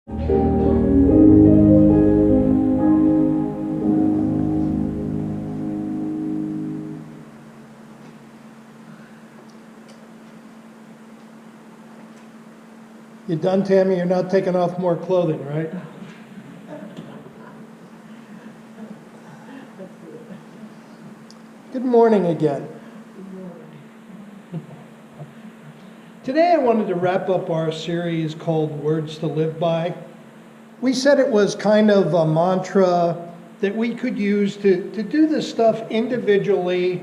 You done, Tammy? You're not taking off more clothing, right? Good morning again. Today I wanted to wrap up our series called Words to Live By. We said it was kind of a mantra that we could use to do this stuff individually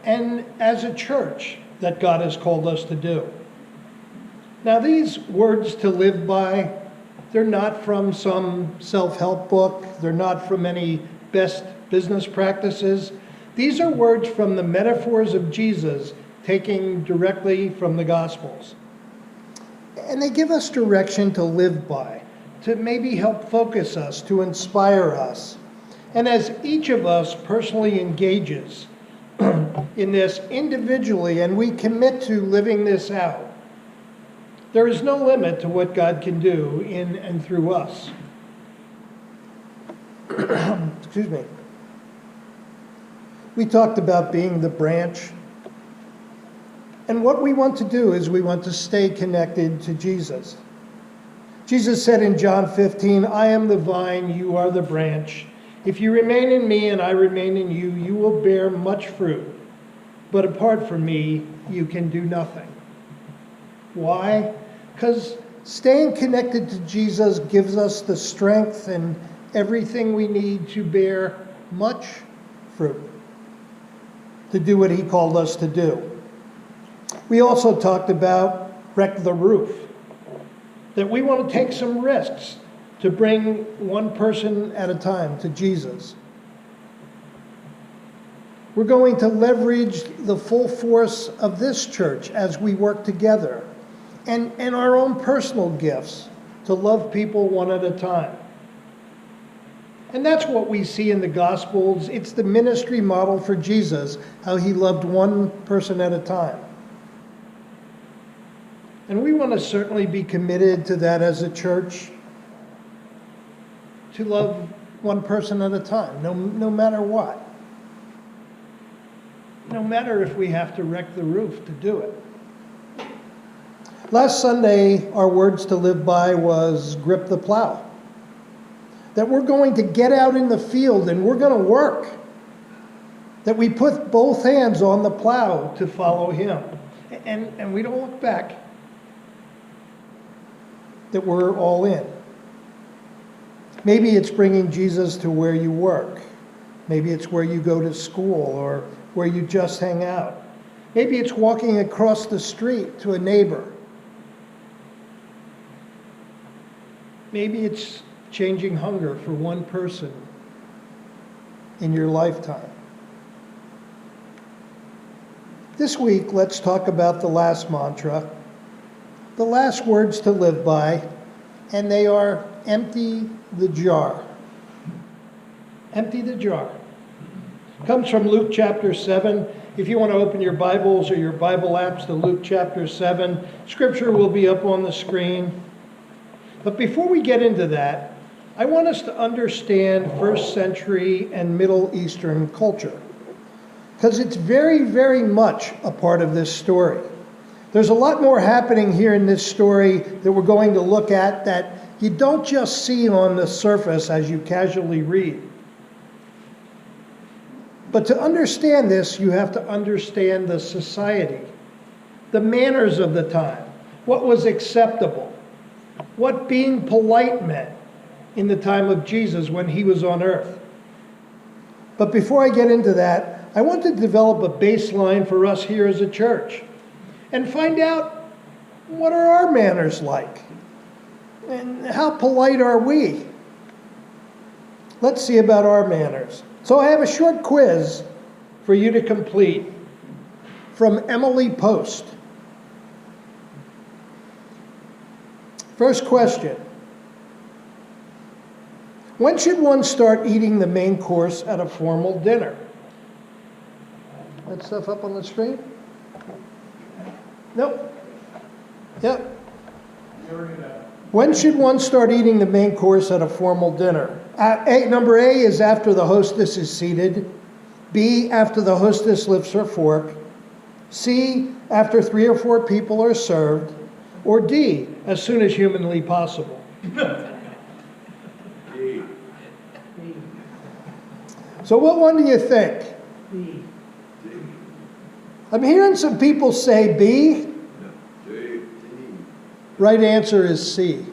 and as a church that God has called us to do. Now, these words to live by, they're not from some self-help book. They're not from any best business practices. These are words from the metaphors of Jesus, taking directly from the Gospels. And they give us direction to live by, to maybe help focus us, to inspire us. And as each of us personally engages in this individually, and we commit to living this out, there is no limit to what God can do in and through us. Excuse me. We talked about being the branch. And what we want to do is we want to stay connected to Jesus. Jesus said in John 15, "I am the vine, you are the branch. If you remain in me and I remain in you, you will bear much fruit. But apart from me, you can do nothing." Why? Because staying connected to Jesus gives us the strength and everything we need to bear much fruit, to do what he called us to do. We also talked about wreck the roof, that we want to take some risks to bring one person at a time to Jesus. We're going to leverage the full force of this church as we work together, and our own personal gifts to love people one at a time. And that's what we see in the Gospels. It's the ministry model for Jesus, how he loved one person at a time. And we want to certainly be committed to that as a church, to love one person at a time, no matter what. No matter if we have to wreck the roof to do it. Last Sunday, our words to live by was grip the plow. That we're going to get out in the field and we're going to work. That we put both hands on the plow to follow him. And we don't look back. That we're all in. Maybe it's bringing Jesus to where you work. Maybe it's where you go to school or where you just hang out. Maybe it's walking across the street to a neighbor. Maybe it's changing hunger for one person in your lifetime. This week, let's talk about the last mantra, the last words to live by, and they are empty the jar. Empty the jar. Comes from Luke chapter 7. If you want to open your Bibles or your Bible apps to Luke chapter 7, scripture will be up on the screen. But before we get into that, I want us to understand first century and Middle Eastern culture, because it's very, very much a part of this story. There's a lot more happening here in this story that we're going to look at that you don't just see on the surface as you casually read. But to understand this, you have to understand the society, the manners of the time, what was acceptable, what being polite meant in the time of Jesus when he was on earth. But before I get into that, I want to develop a baseline for us here as a church and find out, what are our manners like? And how polite are we? Let's see about our manners. So I have a short quiz for you to complete from Emily Post. First question. When should one start eating the main course at a formal dinner? That stuff up on the screen? Nope. Yep. When should one start eating the main course at a formal dinner? Number A is after the hostess is seated. B, after the hostess lifts her fork. C, after 3 or 4 people are served. Or D, as soon as humanly possible. So what one do you think? B. I'm hearing some people say B. Right answer is C.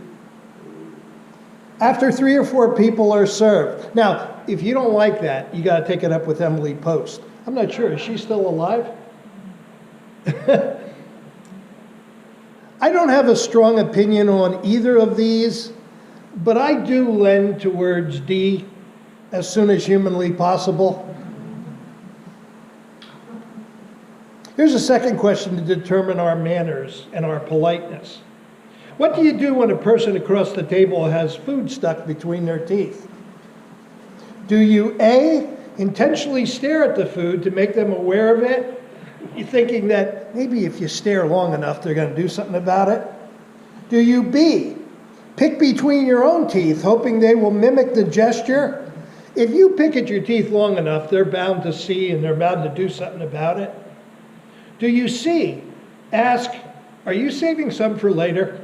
After 3 or 4 people are served. Now, if you don't like that, you got to take it up with Emily Post. I'm not sure. Is she still alive? I don't have a strong opinion on either of these, but I do lend towards D, as soon as humanly possible. Here's a second question to determine our manners and our politeness. What do you do when a person across the table has food stuck between their teeth? Do you A, intentionally stare at the food to make them aware of it? You're thinking that maybe if you stare long enough, they're going to do something about it? Do you B, pick between your own teeth, hoping they will mimic the gesture? If you pick at your teeth long enough, they're bound to see and they're bound to do something about it. Do you C, ask, are you saving some for later?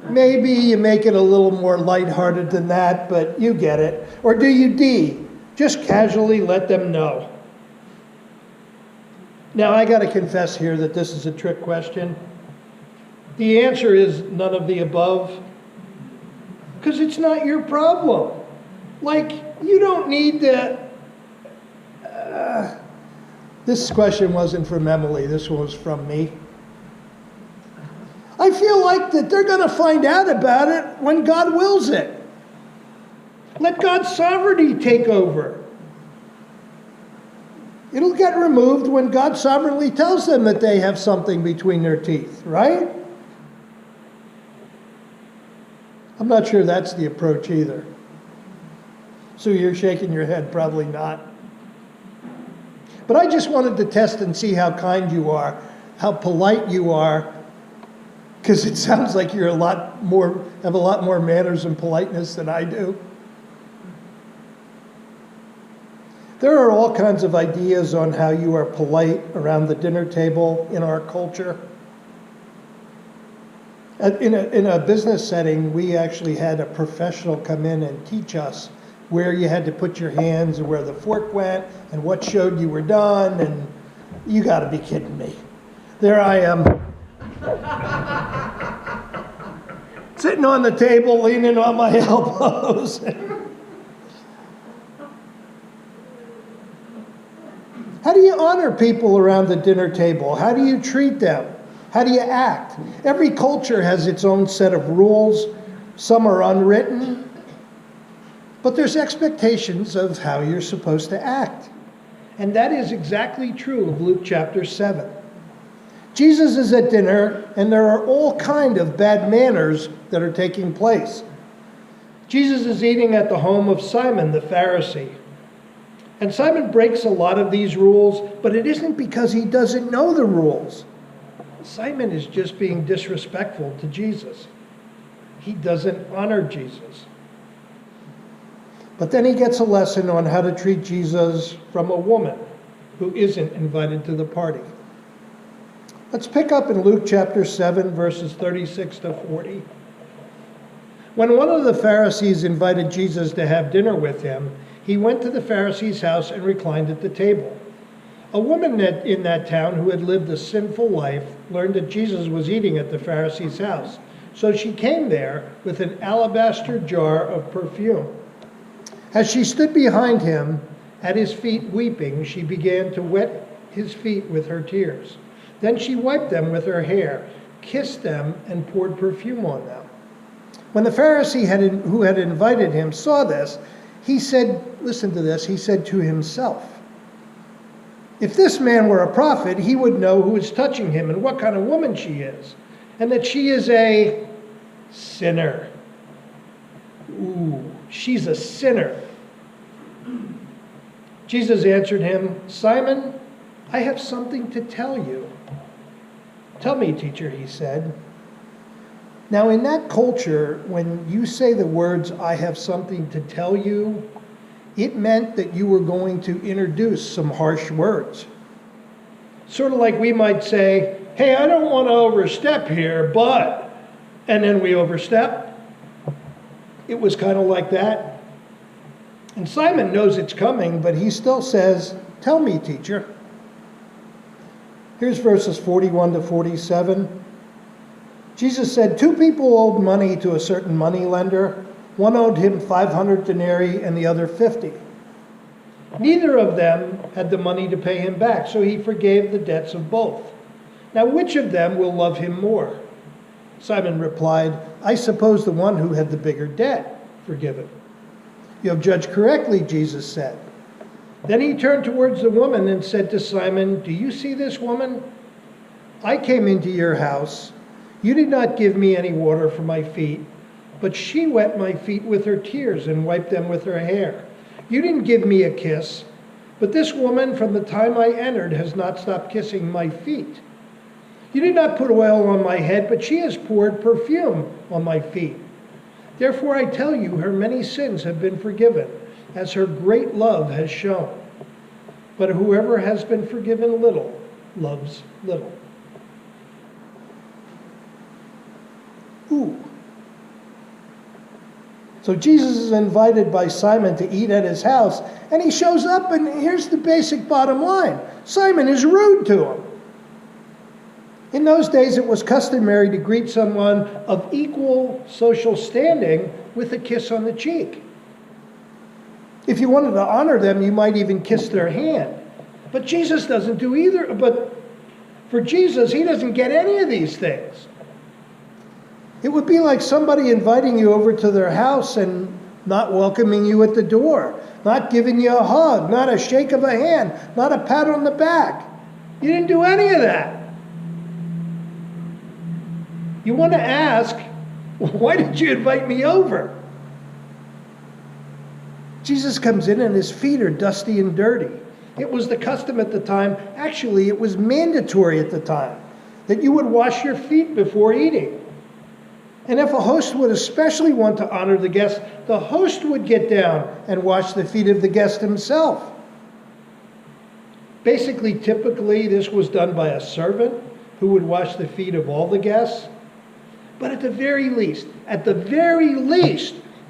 Maybe you make it a little more lighthearted than that, but you get it. Or do you D, just casually let them know? Now, I got to confess here that this is a trick question. The answer is none of the above, because it's not your problem. Like, you don't need to... This question wasn't from Emily, this one was from me. I feel like that they're going to find out about it when God wills it. Let God's sovereignty take over. It'll get removed when God sovereignly tells them that they have something between their teeth, right? I'm not sure that's the approach either. So you're shaking your head, probably not. But I just wanted to test and see how kind you are, how polite you are, because it sounds like you're have a lot more manners and politeness than I do. There are all kinds of ideas on how you are polite around the dinner table in our culture. In a business setting, we actually had a professional come in and teach us where you had to put your hands and where the fork went and what showed you were done, and you got to be kidding me. There I am, sitting on the table, leaning on my elbows. How do you honor people around the dinner table? How do you treat them? How do you act? Every culture has its own set of rules. Some are unwritten. But there's expectations of how you're supposed to act. And that is exactly true of Luke chapter 7. Jesus is at dinner, and there are all kind of bad manners that are taking place. Jesus is eating at the home of Simon the Pharisee. And Simon breaks a lot of these rules, but it isn't because he doesn't know the rules. Simon is just being disrespectful to Jesus. He doesn't honor Jesus. But then he gets a lesson on how to treat Jesus from a woman who isn't invited to the party. Let's pick up in Luke chapter 7, verses 36 to 40. When one of the Pharisees invited Jesus to have dinner with him, he went to the Pharisee's house and reclined at the table. A woman in that town who had lived a sinful life learned that Jesus was eating at the Pharisee's house. So she came there with an alabaster jar of perfume. As she stood behind him at his feet weeping, she began to wet his feet with her tears. Then she wiped them with her hair, kissed them, and poured perfume on them. When the Pharisee who had invited him saw this, he said, listen to this, he said to himself, if this man were a prophet, he would know who is touching him and what kind of woman she is, and that she is a sinner. Ooh, she's a sinner. Jesus answered him, Simon, I have something to tell you. Tell me, teacher, he said. Now, in that culture, when you say the words, "I have something to tell you," it meant that you were going to introduce some harsh words. Sort of like we might say, "Hey, I don't want to overstep here, but," and then we overstep. It was kind of like that. And Simon knows it's coming, but he still says, "Tell me, teacher." Here's verses 41 to 47. Jesus said, 2 people owed money to a certain moneylender. One owed him 500 denarii and the other 50. Neither of them had the money to pay him back, so he forgave the debts of both. Now, which of them will love him more? Simon replied, "I suppose the one who had the bigger debt. Forgive him." "You have judged correctly," Jesus said. Then he turned towards the woman and said to Simon, "Do you see this woman? I came into your house. You did not give me any water for my feet, but she wet my feet with her tears and wiped them with her hair. You didn't give me a kiss, but this woman from the time I entered has not stopped kissing my feet. You did not put oil on my head, but she has poured perfume on my feet. Therefore I tell you, her many sins have been forgiven, as her great love has shown. But whoever has been forgiven little loves little." Ooh. So Jesus is invited by Simon to eat at his house, and he shows up, and here's the basic bottom line. Simon is rude to him. In those days, it was customary to greet someone of equal social standing with a kiss on the cheek. If you wanted to honor them, you might even kiss their hand. But Jesus doesn't do either. But for Jesus, he doesn't get any of these things. It would be like somebody inviting you over to their house and not welcoming you at the door, not giving you a hug, not a shake of a hand, not a pat on the back. You didn't do any of that. You want to ask, why did you invite me over? Jesus comes in and his feet are dusty and dirty. It was the custom at the time. Actually, it was mandatory at the time that you would wash your feet before eating. And if a host would especially want to honor the guest, the host would get down and wash the feet of the guest himself. Basically, typically, this was done by a servant who would wash the feet of all the guests. But at the very least,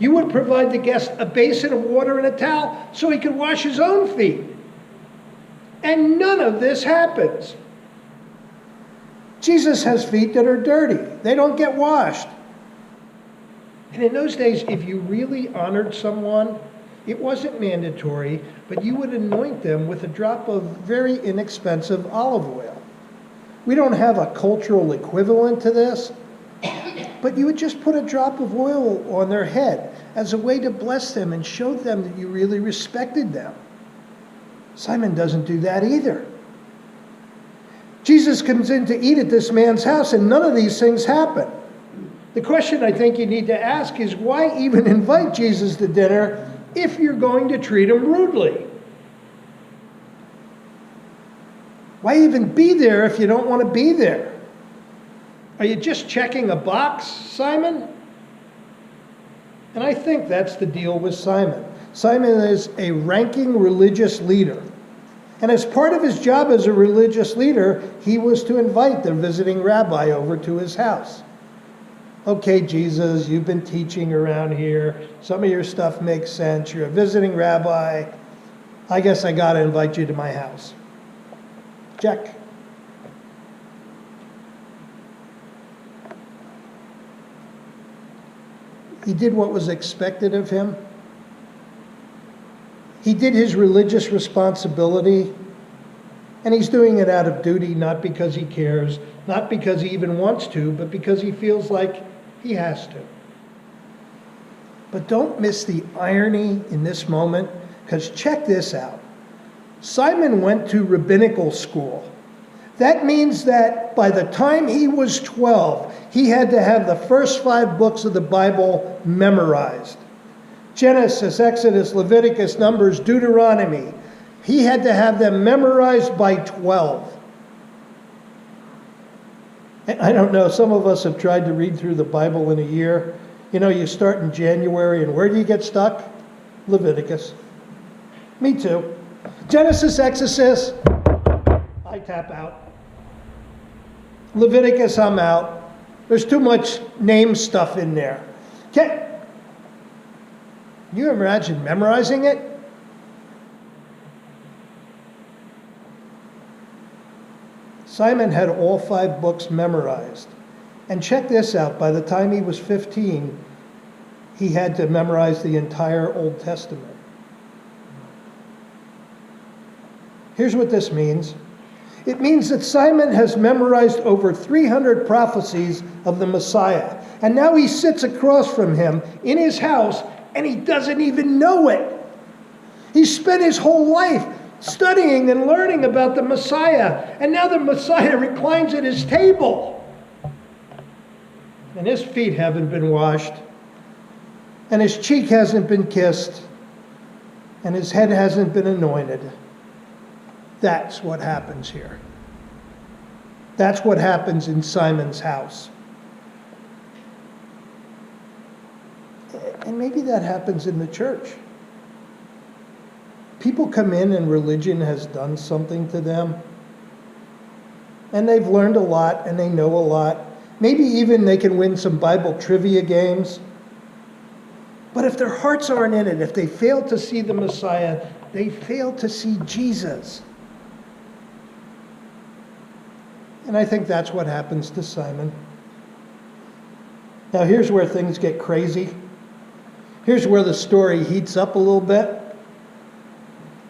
you would provide the guest a basin of water and a towel so he could wash his own feet. And none of this happens. Jesus has feet that are dirty. They don't get washed. And in those days, if you really honored someone, it wasn't mandatory, but you would anoint them with a drop of very inexpensive olive oil. We don't have a cultural equivalent to this, but you would just put a drop of oil on their head as a way to bless them and show them that you really respected them. Simon doesn't do that either. Jesus comes in to eat at this man's house, and none of these things happen. The question I think you need to ask is, why even invite Jesus to dinner if you're going to treat him rudely? Why even be there if you don't want to be there? Are you just checking a box, Simon? And I think that's the deal with Simon. Simon is a ranking religious leader. And as part of his job as a religious leader, he was to invite the visiting rabbi over to his house. Okay, Jesus, you've been teaching around here. Some of your stuff makes sense. You're a visiting rabbi. I guess I got to invite you to my house. Check. He did what was expected of him. He did his religious responsibility, and he's doing it out of duty, not because he cares, not because he even wants to, but because he feels like he has to. But don't miss the irony in this moment, because check this out. Simon went to rabbinical school. That means that by the time he was 12, he had to have the first 5 books of the Bible memorized. Genesis, Exodus, Leviticus, Numbers, Deuteronomy. He had to have them memorized by 12. I don't know, some of us have tried to read through the Bible in a year. You know, you start in January, and where do you get stuck? Leviticus. Me too. Genesis, Exodus, I tap out. Leviticus, I'm out. There's too much name stuff in there. Can you imagine memorizing it? Simon had all 5 books memorized. And check this out, by the time he was 15, he had to memorize the entire Old Testament. Here's what this means. It means that Simon has memorized over 300 prophecies of the Messiah. And now he sits across from him in his house, and he doesn't even know it. He spent his whole life studying and learning about the Messiah. And now the Messiah reclines at his table. And his feet haven't been washed. And his cheek hasn't been kissed. And his head hasn't been anointed. That's what happens here. That's what happens in Simon's house. And maybe that happens in the church. People come in and religion has done something to them. And they've learned a lot and they know a lot. Maybe even they can win some Bible trivia games. But if their hearts aren't in it, if they fail to see the Messiah, they fail to see Jesus. And I think that's what happens to Simon. Now here's where things get crazy. Here's where the story heats up a little bit.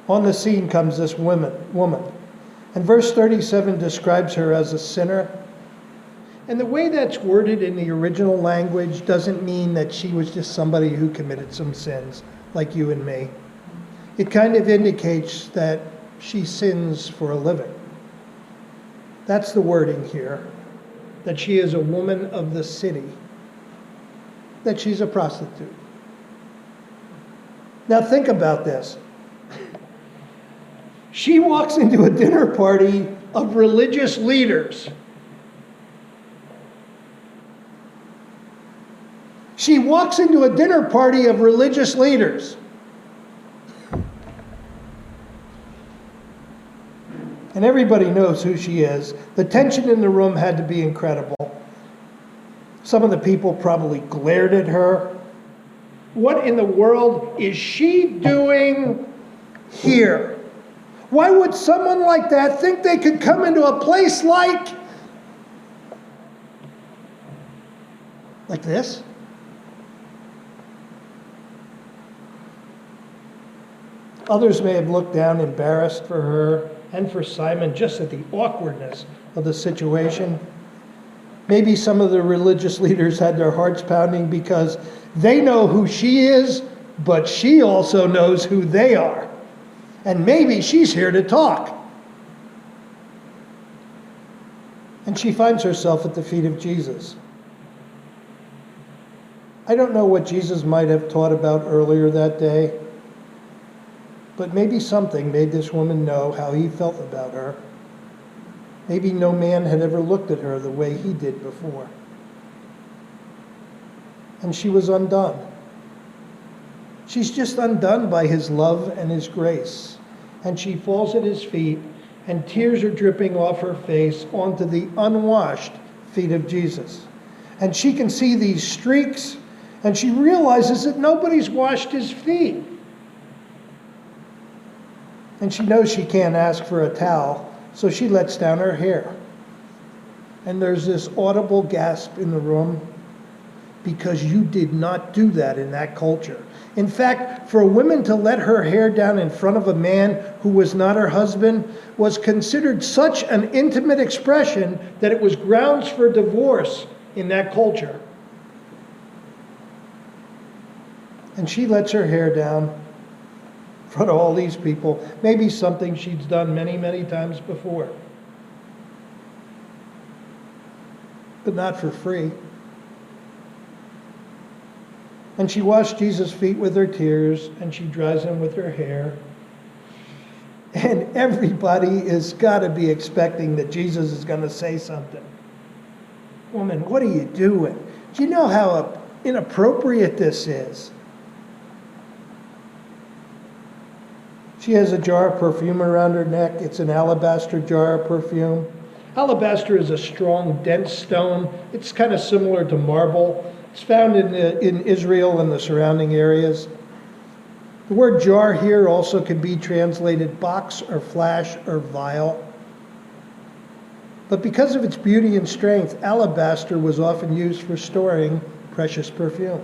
On the scene comes this woman. And verse 37 describes her as a sinner. And the way that's worded in the original language doesn't mean that she was just somebody who committed some sins, like you and me. It kind of indicates that she sins for a living. That's the wording here. That she is a woman of the city. That she's a prostitute. Now think about this. She walks into a dinner party of religious leaders. She walks into a dinner party of religious leaders. And everybody knows who she is. The tension in the room had to be incredible. Some of the people probably glared at her. What in the world is she doing here? Why would someone like that think they could come into a place like this? Others may have looked down embarrassed for her and for Simon just at the awkwardness of the situation. Maybe some of the religious leaders had their hearts pounding because they know who she is, but she also knows who they are. And maybe she's here to talk. And she finds herself at the feet of Jesus. I don't know what Jesus might have taught about earlier that day, but maybe something made this woman know how he felt about her. Maybe no man had ever looked at her the way he did before. And she was undone. She's just undone by his love and his grace. And she falls at his feet, and tears are dripping off her face onto the unwashed feet of Jesus. And she can see these streaks, and she realizes that nobody's washed his feet. And she knows she can't ask for a towel, so she lets down her hair. And there's this audible gasp in the room, because you did not do that in that culture. In fact, for a woman to let her hair down in front of a man who was not her husband was considered such an intimate expression that it was grounds for divorce in that culture. And she lets her hair down in front of all these people, maybe something she's done many, many times before. But not for free. And she washed Jesus' feet with her tears, and she dries them with her hair. And everybody has got to be expecting that Jesus is going to say something. Woman, what are you doing? Do you know how inappropriate this is? She has a jar of perfume around her neck. It's an alabaster jar of perfume. Alabaster is a strong, dense stone. It's kind of similar to marble. It's found in Israel and the surrounding areas. The word jar here also can be translated box or flash or vial. But because of its beauty and strength, alabaster was often used for storing precious perfume.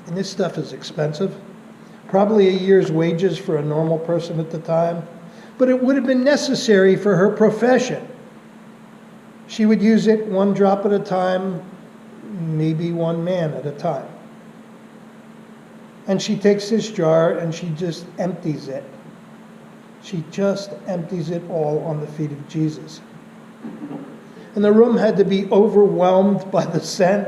And this stuff is expensive. Probably a year's wages for a normal person at the time. But it would have been necessary for her profession. She would use it one drop at a time, maybe one man at a time. And she takes this jar and she just empties it. She just empties it all on the feet of Jesus. And the room had to be overwhelmed by the scent.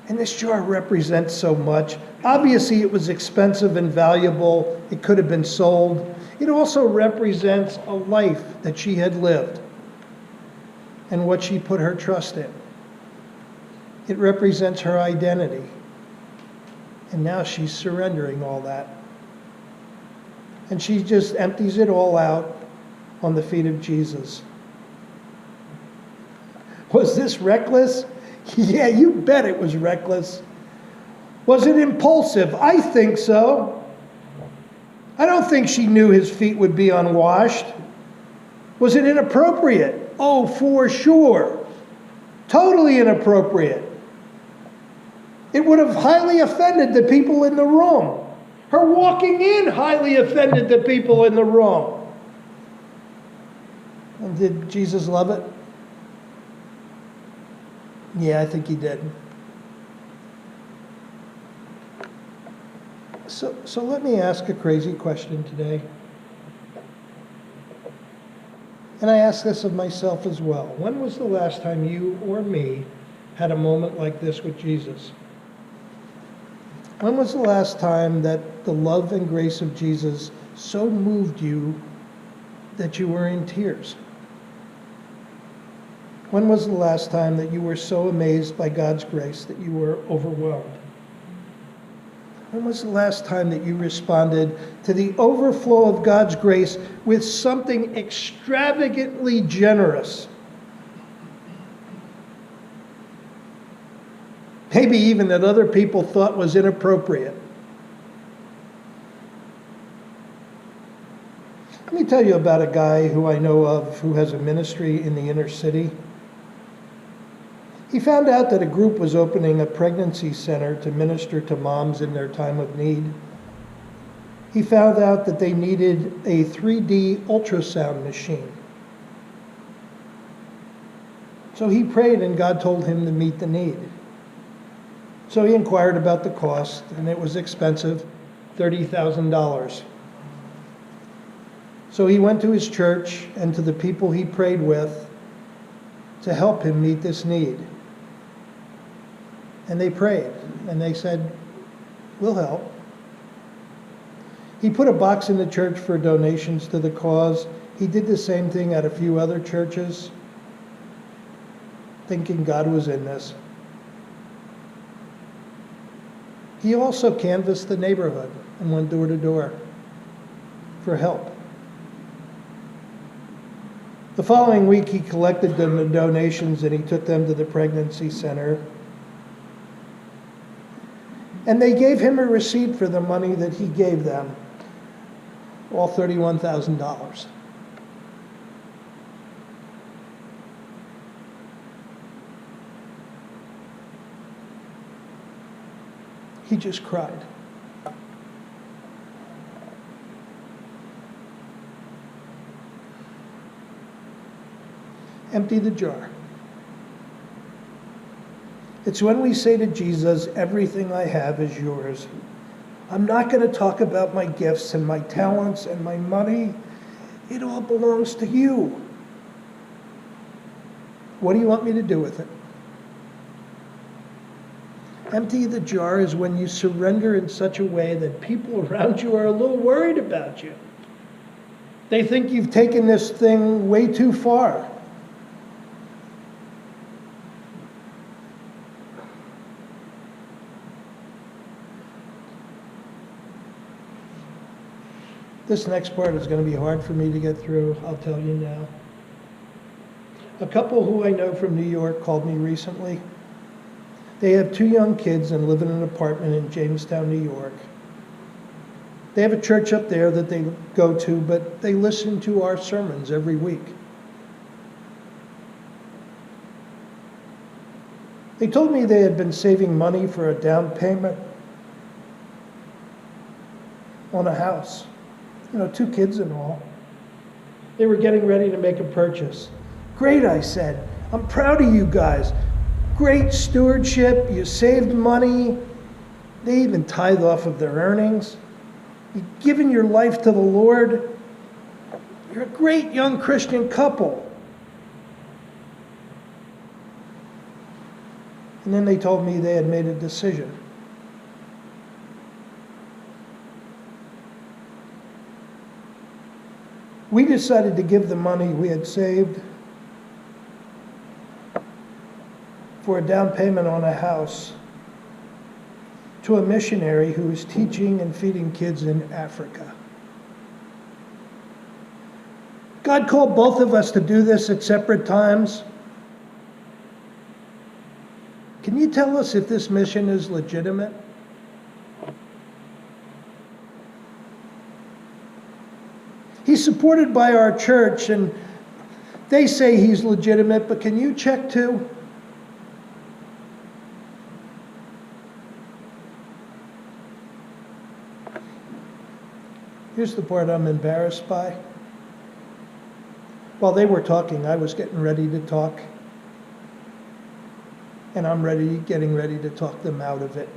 And this jar represents so much. Obviously, it was expensive and valuable. It could have been sold. It also represents a life that she had lived and what she put her trust in. It represents her identity. And now she's surrendering all that. And she just empties it all out on the feet of Jesus. Was this reckless? Yeah, you bet it was reckless. Was it impulsive? I think so. I don't think she knew his feet would be unwashed. Was it inappropriate? Oh, for sure. Totally inappropriate. It would have highly offended the people in the room. Her walking in highly offended the people in the room. And did Jesus love it? Yeah, I think he did. So let me ask a crazy question today. And I ask this of myself as well. When was the last time you or me had a moment like this with Jesus? When was the last time that the love and grace of Jesus so moved you that you were in tears? When was the last time that you were so amazed by God's grace that you were overwhelmed? When was the last time that you responded to the overflow of God's grace with something extravagantly generous? Maybe even that other people thought was inappropriate. Let me tell you about a guy who I know of who has a ministry in the inner city. He found out that a group was opening a pregnancy center to minister to moms in their time of need. He found out that they needed a 3D ultrasound machine. So he prayed and God told him to meet the need. So he inquired about the cost, and it was expensive, $30,000. So he went to his church and to the people he prayed with to help him meet this need. And they prayed, and they said, "We'll help." He put a box in the church for donations to the cause. He did the same thing at a few other churches, thinking God was in this. He also canvassed the neighborhood and went door to door for help. The following week, he collected the donations and he took them to the pregnancy center. And they gave him a receipt for the money that he gave them, all $31,000. He just cried. Empty the jar. It's when we say to Jesus, "Everything I have is yours. I'm not going to talk about my gifts and my talents and my money. It all belongs to you. What do you want me to do with it?" Empty the jar is when you surrender in such a way that people around you are a little worried about you. They think you've taken this thing way too far. This next part is going to be hard for me to get through, I'll tell you now. A couple who I know from New York called me recently. They have 2 young kids and live in an apartment in Jamestown, New York. They have a church up there that they go to, but they listen to our sermons every week. They told me they had been saving money for a down payment on a house. 2 kids and all. They were getting ready to make a purchase. Great, I said. I'm proud of you guys. Great stewardship. You saved money. They even tithe off of their earnings. You've given your life to the Lord. You're a great young Christian couple. And then they told me they had made a decision. We decided to give the money we had saved for a down payment on a house to a missionary who is teaching and feeding kids in Africa. God called both of us to do this at separate times. Can you tell us if this mission is legitimate? He's supported by our church, and they say he's legitimate, but can you check too? Here's the part I'm embarrassed by. While they were talking, I was getting ready to talk. And I'm getting ready to talk them out of it.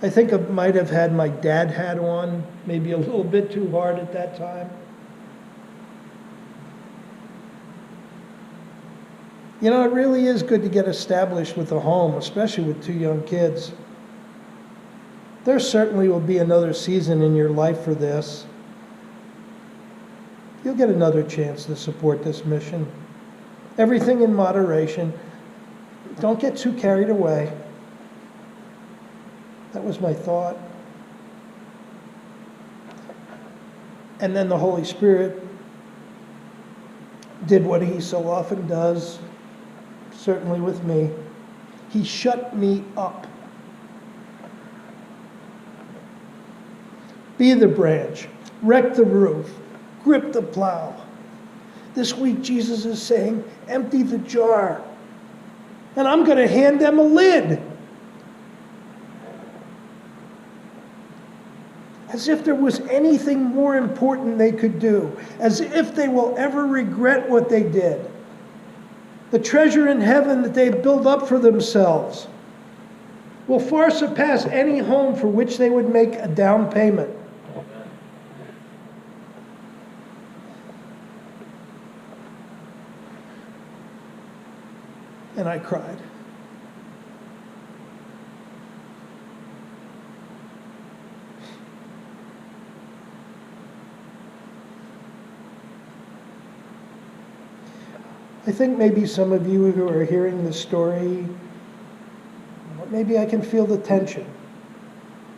I think I might have had my dad hat on, maybe a little bit too hard at that time. It really is good to get established with a home, especially with 2 young kids. There certainly will be another season in your life for this. You'll get another chance to support this mission. Everything in moderation. Don't get too carried away. That was my thought. And then the Holy Spirit did what he so often does, certainly with me. He shut me up. Be the branch, wreck the roof, grip the plow. This week Jesus is saying, empty the jar. And I'm going to hand them a lid. As if there was anything more important they could do. As if they will ever regret what they did. The treasure in heaven that they've built up for themselves will far surpass any home for which they would make a down payment. And I cried. I think maybe some of you who are hearing this story, maybe I can feel the tension.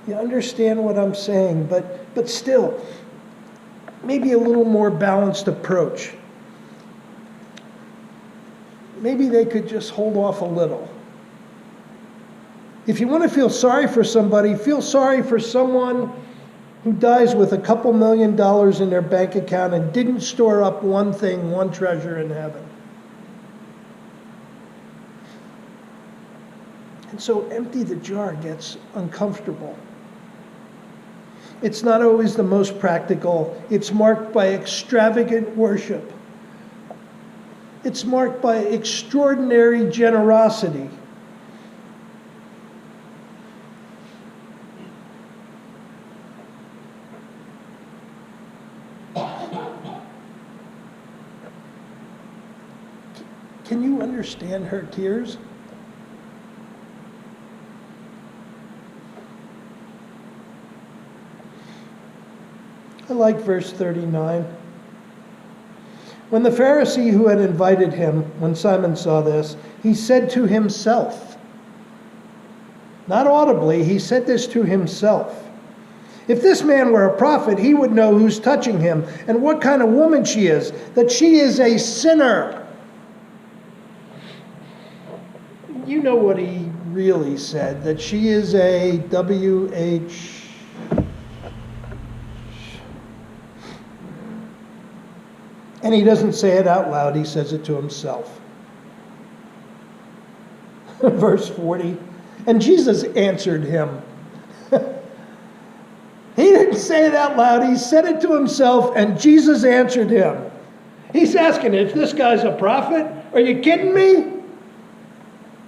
You understand what I'm saying, but still, maybe a little more balanced approach. Maybe they could just hold off a little. If you want to feel sorry for somebody, feel sorry for someone who dies with a couple $1 million in their bank account and didn't store up one thing, one treasure in heaven. And so empty the jar gets uncomfortable. It's not always the most practical. It's marked by extravagant worship. It's marked by extraordinary generosity. Can you understand her tears? I like verse 39. When the Pharisee who had invited him, when Simon saw this, he said to himself, not audibly, he said this to himself, If this man were a prophet, he would know who's touching him and what kind of woman she is, that she is a sinner. You know what he really said, that she is a W-H... And he doesn't say it out loud, he says it to himself. Verse 40, and Jesus answered him. He didn't say it out loud, he said it to himself, and Jesus answered him. He's asking if this guy's a prophet. Are you kidding me?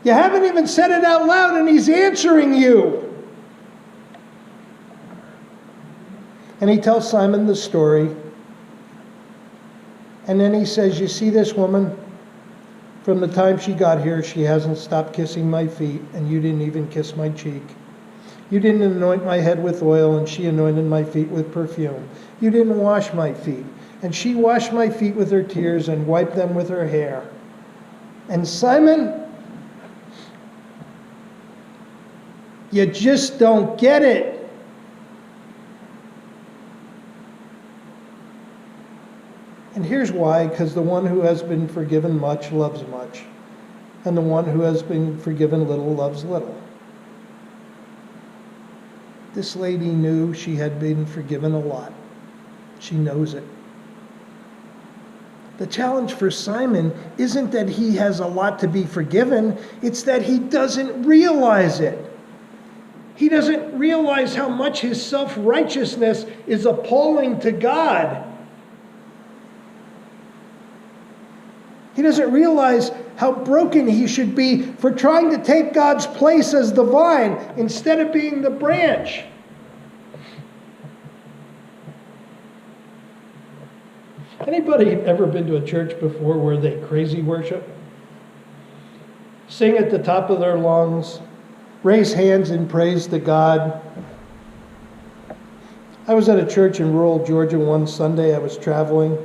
You haven't even said it out loud, and he's answering you. And he tells Simon the story. And then he says, you see this woman? From the time she got here, she hasn't stopped kissing my feet, and you didn't even kiss my cheek. You didn't anoint my head with oil, and she anointed my feet with perfume. You didn't wash my feet, and she washed my feet with her tears and wiped them with her hair. And Simon, you just don't get it. And here's why, because the one who has been forgiven much loves much, and the one who has been forgiven little loves little. This lady knew she had been forgiven a lot. She knows it. The challenge for Simon isn't that he has a lot to be forgiven, it's that he doesn't realize it. He doesn't realize how much his self-righteousness is appalling to God. He doesn't realize how broken he should be for trying to take God's place as the vine instead of being the branch. Anybody ever been to a church before where they crazy worship? Sing at the top of their lungs, raise hands in praise to God. I was at a church in rural Georgia one Sunday. I was traveling.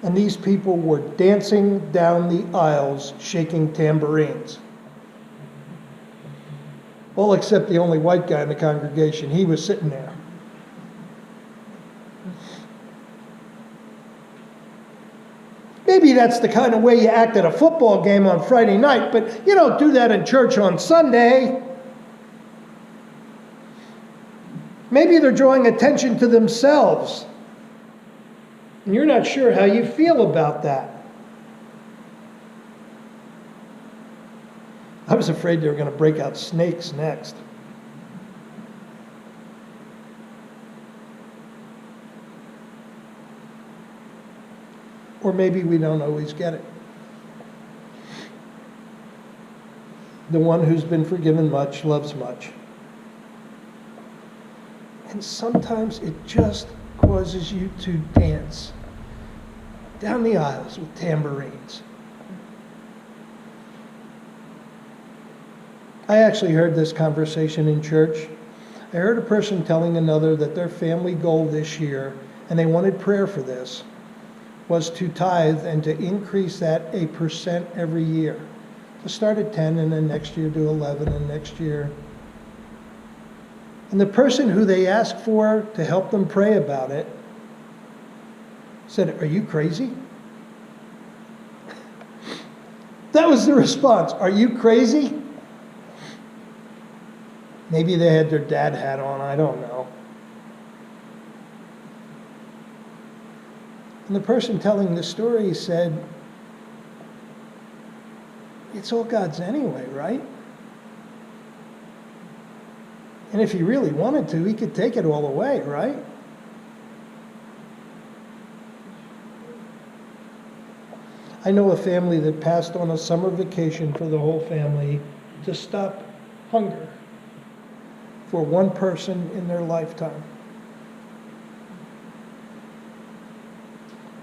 And these people were dancing down the aisles, shaking tambourines. All except the only white guy in the congregation. He was sitting there. Maybe that's the kind of way you act at a football game on Friday night, but you don't do that in church on Sunday. Maybe they're drawing attention to themselves. And you're not sure how you feel about that. I was afraid they were going to break out snakes next. Or maybe we don't always get it. The one who's been forgiven much loves much. And sometimes it just causes you to dance down the aisles with tambourines. I actually heard this conversation in church. I heard a person telling another that their family goal this year, and they wanted prayer for this, was to tithe and to increase that 1% every year. To start at 10 and then next year do 11 and next year. And the person who they asked for to help them pray about it said, "Are you crazy?" That was the response. "Are you crazy?" Maybe they had their dad hat on, I don't know. And the person telling the story said, "It's all God's anyway, right? And if he really wanted to, he could take it all away, right?" I know a family that passed on a summer vacation for the whole family to stop hunger for one person in their lifetime.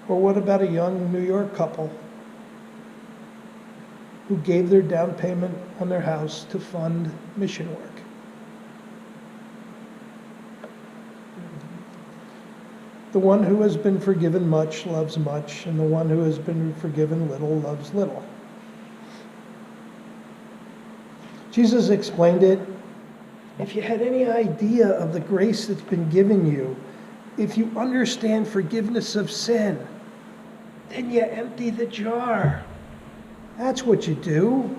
Or what about a young New York couple who gave their down payment on their house to fund mission work? The one who has been forgiven much loves much, and the one who has been forgiven little loves little. Jesus explained it if you had any idea of the grace that's been given you, if you understand forgiveness of sin, then you empty the jar. That's what you do.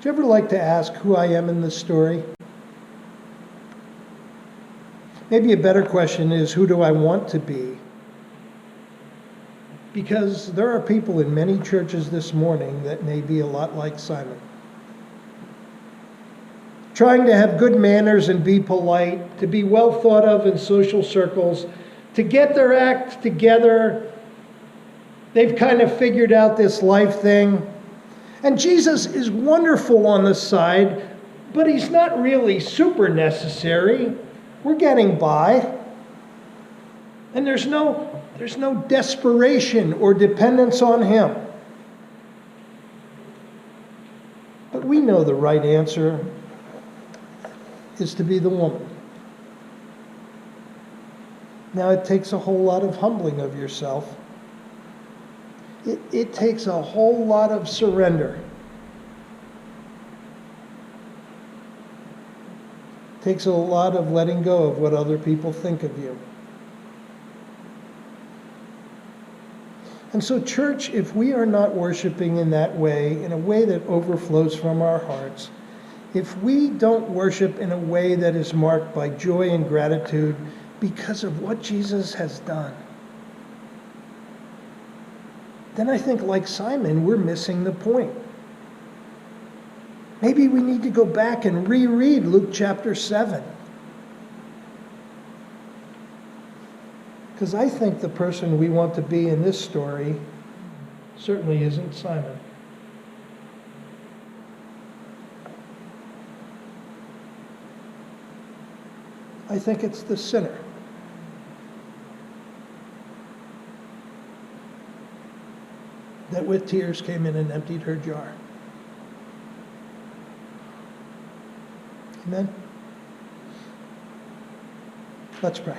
Do you ever like to ask who I am in this story? Maybe a better question is, who do I want to be? Because there are people in many churches this morning that may be a lot like Simon. Trying to have good manners and be polite, to be well thought of in social circles, to get their act together. They've kind of figured out this life thing. And Jesus is wonderful on the side, but he's not really super necessary. We're getting by. And there's no desperation or dependence on him. But we know the right answer is to be the woman. Now, it takes a whole lot of humbling of yourself. It takes a whole lot of surrender. It takes a lot of letting go of what other people think of you. And so, church, if we are not worshiping in that way, in a way that overflows from our hearts, if we don't worship in a way that is marked by joy and gratitude because of what Jesus has done, then I think, like Simon, we're missing the point. Maybe we need to go back and reread Luke chapter 7. Because I think the person we want to be in this story certainly isn't Simon. I think it's the sinner. That with tears came in and emptied her jar. Amen? Let's pray.